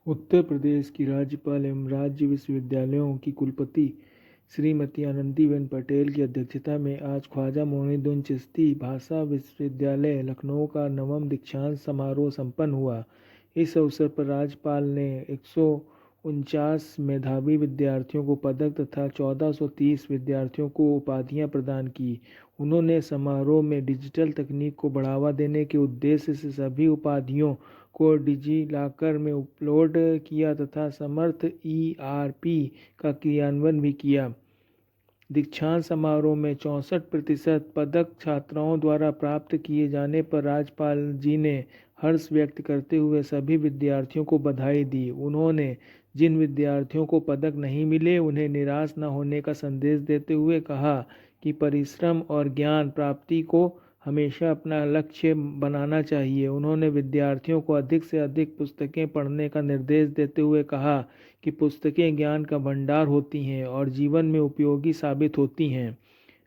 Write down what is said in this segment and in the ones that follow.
उत्तर प्रदेश की राज्यपाल एवं राज्य विश्वविद्यालयों की कुलपति श्रीमती आनंदीबेन पटेल की अध्यक्षता में आज ख्वाजा मोइनुद्दीन चिश्ती भाषा विश्वविद्यालय लखनऊ का 9वां दीक्षांत समारोह संपन्न हुआ। इस अवसर पर राज्यपाल ने 149 मेधावी विद्यार्थियों को पदक तथा 1430 विद्यार्थियों को उपाधियां प्रदान की। उन्होंने समारोह में डिजिटल तकनीक को बढ़ावा देने के उद्देश्य से सभी उपाधियों को डिजिलॉकर में अपलोड किया तथा समर्थ ईआरपी का क्रियान्वयन भी किया। दीक्षांत समारोह में 64% पदक छात्राओं द्वारा प्राप्त किए जाने पर राज्यपाल जी ने हर्ष व्यक्त करते हुए सभी विद्यार्थियों को बधाई दी। उन्होंने जिन विद्यार्थियों को पदक नहीं मिले उन्हें निराश न होने का संदेश देते हुए कहा कि परिश्रम और ज्ञान प्राप्ति को हमेशा अपना लक्ष्य बनाना चाहिए। उन्होंने विद्यार्थियों को अधिक से अधिक पुस्तकें पढ़ने का निर्देश देते हुए कहा कि पुस्तकें ज्ञान का भंडार होती हैं और जीवन में उपयोगी साबित होती हैं।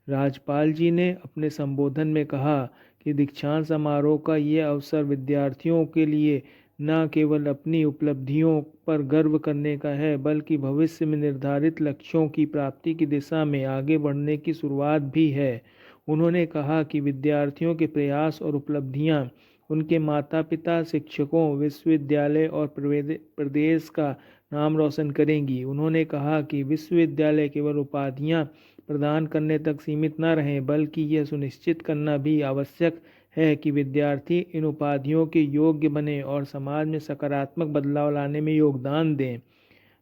राज्यपाल जी ने अपने संबोधन में कहा कि दीक्षांत समारोह का ये अवसर विद्यार्थियों के लिए न केवल अपनी उपलब्धियों पर गर्व करने का है बल्कि भविष्य में निर्धारित लक्ष्यों की प्राप्ति की दिशा में आगे बढ़ने की शुरुआत भी है। उन्होंने कहा कि विद्यार्थियों के प्रयास और उपलब्धियां उनके माता पिता, शिक्षकों, विश्वविद्यालय और प्रदेश का नाम रोशन करेंगी। उन्होंने कहा कि विश्वविद्यालय केवल उपाधियां प्रदान करने तक सीमित न रहें बल्कि यह सुनिश्चित करना भी आवश्यक है कि विद्यार्थी इन उपाधियों के योग्य बने और समाज में सकारात्मक बदलाव लाने में योगदान दें।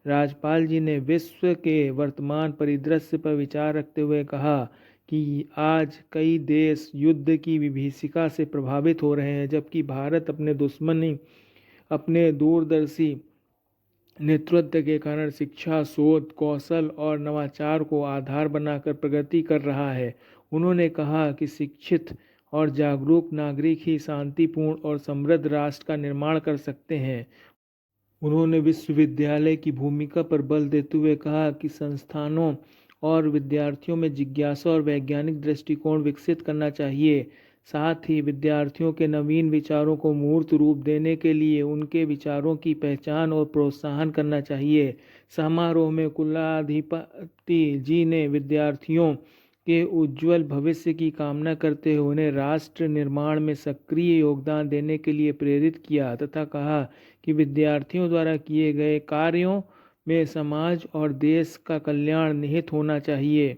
राज्यपाल जी ने विश्व के वर्तमान परिदृश्य पर विचार रखते हुए कहा कि आज कई देश युद्ध की विभीषिका से प्रभावित हो रहे हैं, जबकि भारत अपने दूरदर्शी नेतृत्व के कारण शिक्षा, शोध, कौशल और नवाचार को आधार बनाकर प्रगति कर रहा है। उन्होंने कहा कि शिक्षित और जागरूक नागरिक ही शांतिपूर्ण और समृद्ध राष्ट्र का निर्माण कर सकते हैं। उन्होंने विश्वविद्यालय की भूमिका पर बल देते हुए कहा कि संस्थानों और विद्यार्थियों में जिज्ञासा और वैज्ञानिक दृष्टिकोण विकसित करना चाहिए। साथ ही विद्यार्थियों के नवीन विचारों को मूर्त रूप देने के लिए उनके विचारों की पहचान और प्रोत्साहन करना चाहिए। समारोह में कुलाधिपति जी ने विद्यार्थियों के उज्जवल भविष्य की कामना करते हुए उन्हें राष्ट्र निर्माण में सक्रिय योगदान देने के लिए प्रेरित किया तथा कहा कि विद्यार्थियों द्वारा किए गए कार्यों में समाज और देश का कल्याण निहित होना चाहिए।